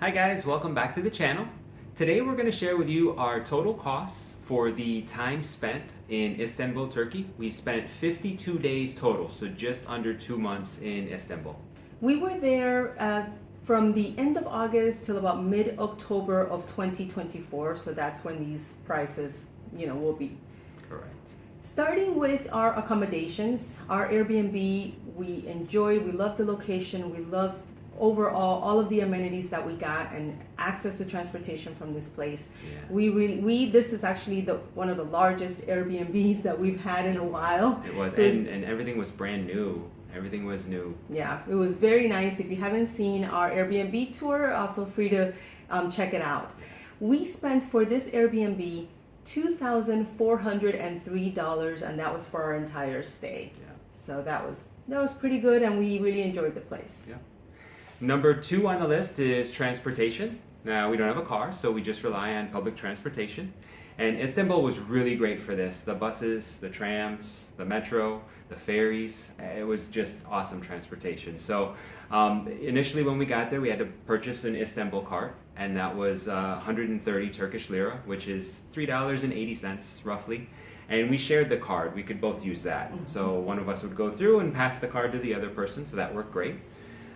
Hi guys, welcome back to the channel. Today we're going to share with you our total costs for the time spent in Istanbul, Turkey. We spent 52 days total, so just under 2 months in Istanbul. We were there from the end of August till about mid-October of 2024, so that's when these prices, will be. Correct. Starting with our accommodations, our Airbnb, we love the location, we love overall all of the amenities that we got and access to transportation from this place. Yeah. This is actually one of the largest Airbnbs that we've had in a while. It was, So and everything was brand new. Everything was new. Yeah, it was very nice. If you haven't seen our Airbnb tour, feel free to check it out. We spent for this Airbnb $2,403, and that was for our entire stay. Yeah. So that was pretty good, and we really enjoyed the place. Yeah. Number 2 on the list is transportation. Now, we don't have a car, so we just rely on public transportation. And Istanbul was really great for this. The buses, the trams, the metro, the ferries, it was just awesome transportation. So initially when we got there, we had to purchase an Istanbul card, and that was 130 Turkish lira, which is $3.80 roughly. And we shared the card. We could both use that. Mm-hmm. So one of us would go through and pass the card to the other person, so that worked great.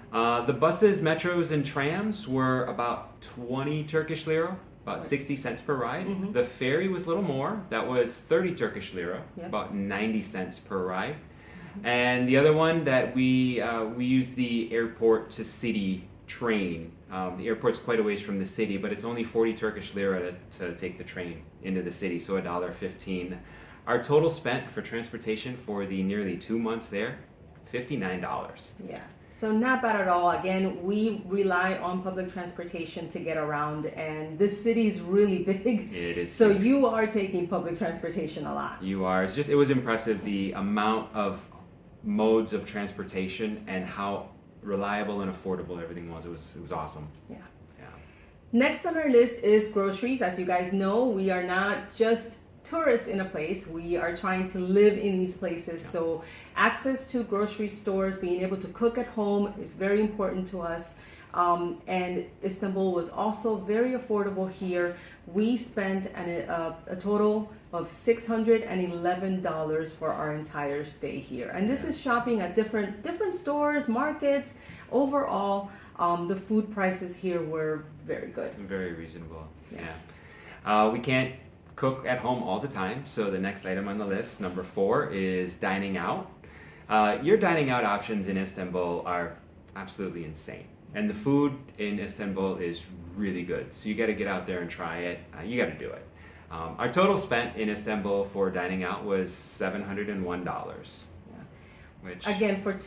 The buses, metros, and trams were about 20 Turkish lira, about 60 cents per ride. Mm-hmm. The ferry was a little more. That was 30 Turkish lira, Yep. about 90 cents per ride. Mm-hmm. And the other one that we used the airport to city train. The airport's quite a ways from the city, but it's only 40 Turkish lira to take the train into the city, so $1.15. Our total spent for transportation for the nearly 2 months there, $59. Yeah. So not bad at all. Again, we rely on public transportation to get around, and this city is really big. It is. So huge. you are taking public transportation a lot. You are. It was impressive the amount of modes of transportation and how reliable and affordable everything was. It was awesome. Yeah. Yeah. Next on our list is groceries. As you guys know, we are not just tourists in a place. We are trying to live in these places. Yeah. So access to grocery stores, being able to cook at home is very important to us. And Istanbul was also very affordable here. We spent a total of $611 for our entire stay here. And this is shopping at different stores, markets. Overall, the food prices here were very good. Very reasonable. Yeah. We can't cook at home all the time, so the next item on the list, number 4, is dining out. Your dining out options in Istanbul are absolutely insane. And the food in Istanbul is really good. So you got to get out there and try it. You got to do it. Our total spent in Istanbul for dining out was $701. Which, again, for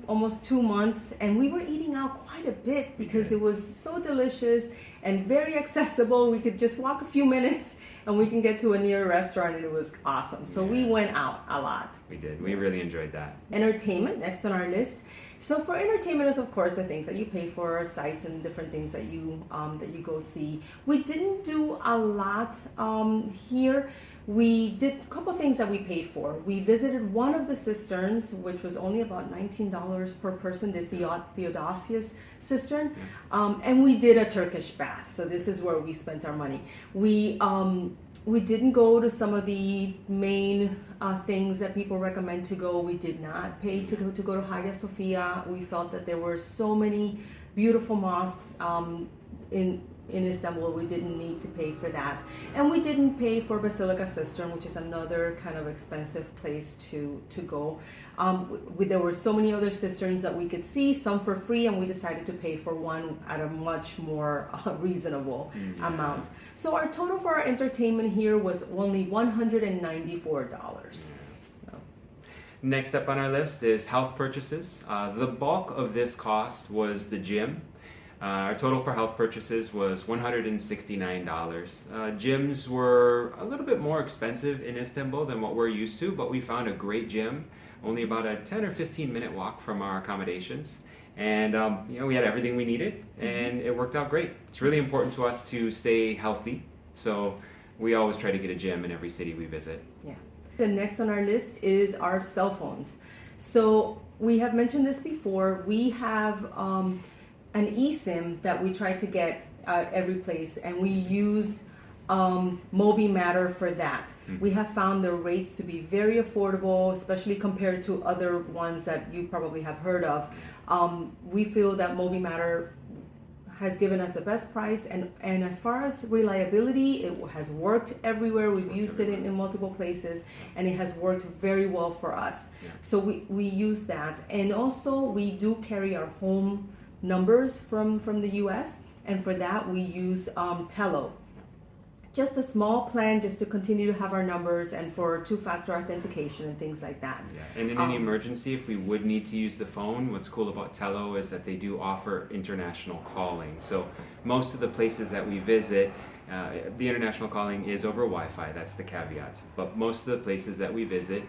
almost 2 months, and we were eating out quite a bit because it was so delicious and very accessible. We could just walk a few minutes and we can get to a near restaurant, and it was awesome. So we went out a lot. We did. We really enjoyed that. Entertainment, next on our list. So for entertainment is, of course, the things that you pay for, sites and different things that you go see. We didn't do a lot here. We did a couple things that we paid for. We visited one of the cisterns, which was only about $19 per person, the Theodosius cistern, and we did a Turkish bath. So this is where we spent our money. We didn't go to some of the main things that people recommend to go. We did not pay to go to Hagia Sophia. We felt that there were so many beautiful mosques in Istanbul. We didn't need to pay for that. And we didn't pay for Basilica Cistern, which is another kind of expensive place to go. There were so many other cisterns that we could see, some for free, and we decided to pay for one at a much more reasonable amount. So our total for our entertainment here was only $194. Next up on our list is health purchases. The bulk of this cost was the gym. Our total for health purchases was $169. Gyms were a little bit more expensive in Istanbul than what we're used to, but we found a great gym, only about a 10 or 15 minute walk from our accommodations. And we had everything we needed, and it worked out great. It's really important to us to stay healthy, so we always try to get a gym in every city we visit. Yeah. The next on our list is our cell phones. So we have mentioned this before. We have an eSIM that we try to get every place, and we use Mobi Matter for that. We have found the rates to be very affordable, especially compared to other ones that you probably have heard of. We feel that Mobi Matter has given us the best price, and as far as reliability, it has worked everywhere. We've used it in multiple places, and it has worked very well for us. So we use that, and also we do carry our home numbers from the US, and for that we use Tello. Just a small plan just to continue to have our numbers and for two-factor authentication and things like that. Yeah. And in any emergency, if we would need to use the phone, what's cool about Tello is that they do offer international calling. So most of the places that we visit, the international calling is over Wi-Fi, that's the caveat. But most of the places that we visit,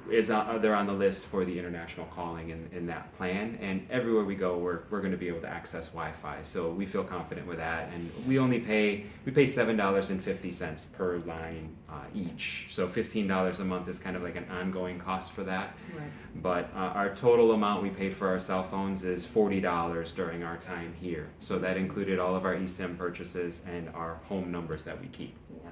they're on the list for the international calling in that plan, and everywhere we go we're going to be able to access Wi-Fi, so we feel confident with that. And we pay $7.50 per line each, so $15 a month is kind of like an ongoing cost for that. Right. But our total amount we paid for our cell phones is $40 during our time here, so that included all of our eSIM purchases and our home numbers that we keep. Yeah.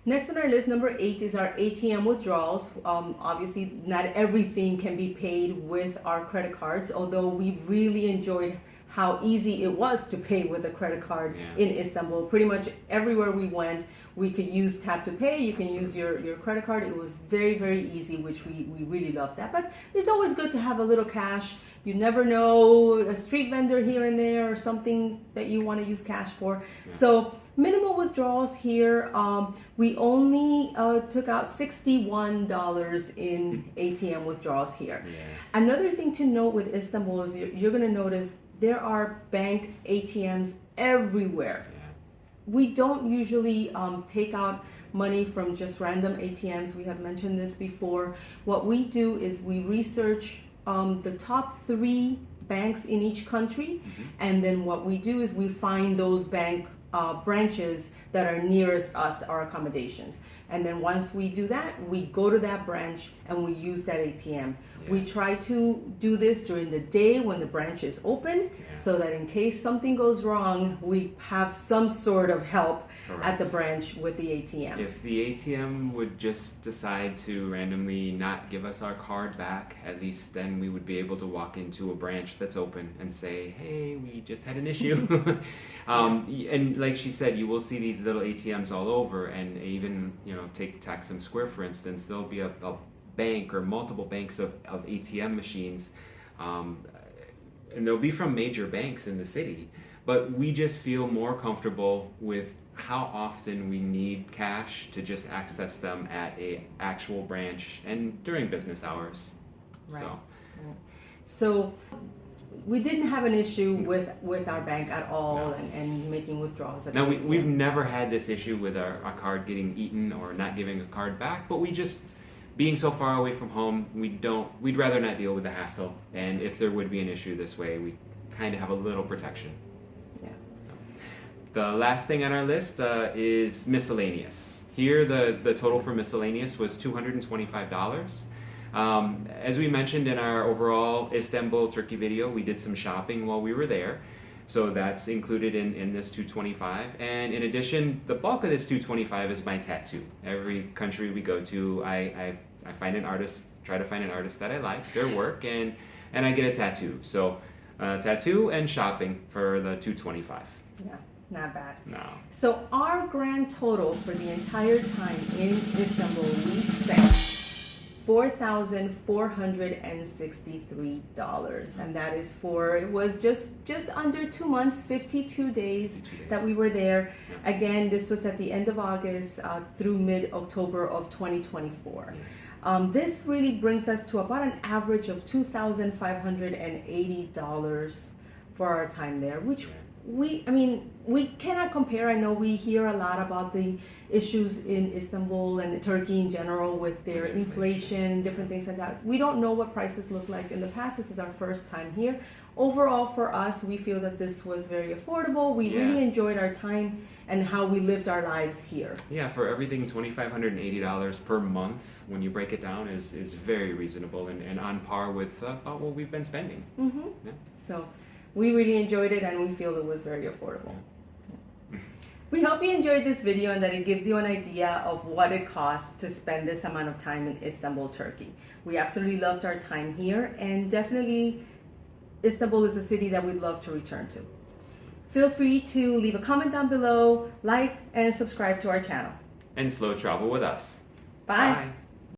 Next on our list, number 8, is our ATM withdrawals. Obviously, not everything can be paid with our credit cards, although we really enjoyed how easy it was to pay with a credit card in Istanbul. Pretty much everywhere we went, we could use tap to pay. You can use your credit card. It was very, very easy, which we really loved that. But it's always good to have a little cash. You never know, a street vendor here and there or something that you want to use cash for. So minimal withdrawals here. We only took out $61 in ATM withdrawals here. Another thing to note with Istanbul is you're going to notice there are bank ATMs everywhere. We don't usually take out money from just random ATMs. We have mentioned this before. What we do is we research the top 3 banks in each country, and then what we do is we find those bank branches that are nearest us, our accommodations. And then once we do that, we go to that branch and we use that ATM. We try to do this during the day when the branch is open, so that in case something goes wrong, we have some sort of help at the branch with the ATM. If the ATM would just decide to randomly not give us our card back, at least then we would be able to walk into a branch that's open and say, hey, we just had an issue. And like she said, you will see these little ATMs all over, and even, take Taksim Square, for instance, there'll be a bank or multiple banks of ATM machines, and they'll be from major banks in the city, but we just feel more comfortable with how often we need cash to just access them at a actual branch and during business hours. Right. So we didn't have an issue with our bank at all, and making withdrawals at the ATM. We've never had this issue with our card getting eaten or not giving a card back, but we just, being so far away from home, we'd rather not deal with the hassle, and if there would be an issue this way, we kind of have a little protection. The last thing on our list is miscellaneous. Here, the total for miscellaneous was $225. As we mentioned in our overall Istanbul, Turkey video, we did some shopping while we were there. So that's included in this $225. And in addition, the bulk of this $225 is my tattoo. Every country we go to, I find an artist, try to find an artist that I like, their work, and I get a tattoo. So tattoo and shopping for the $225. Yeah, not bad. No. So our grand total for the entire time in Istanbul, we spent $4,463, and that is it was just under 2 months, 52 days that we were there. Again, this was at the end of August through mid-October of 2024. This really brings us to about an average of $2,580 for our time there, which we cannot compare. I know we hear a lot about the issues in Istanbul and Turkey in general with their inflation and different things like that. We don't know what prices look like in the past. This is our first time here. Overall, for us, we feel that this was very affordable. We really enjoyed our time and how we lived our lives here. Yeah, for everything, $2,580 per month, when you break it down, is very reasonable and on par with about what we've been spending. So We really enjoyed it and we feel it was very affordable. We hope you enjoyed this video and that it gives you an idea of what it costs to spend this amount of time in Istanbul, Turkey. We absolutely loved our time here, and definitely Istanbul is a city that we'd love to return to. Feel free to leave a comment down below, like, and subscribe to our channel. And slow travel with us. Bye. Bye.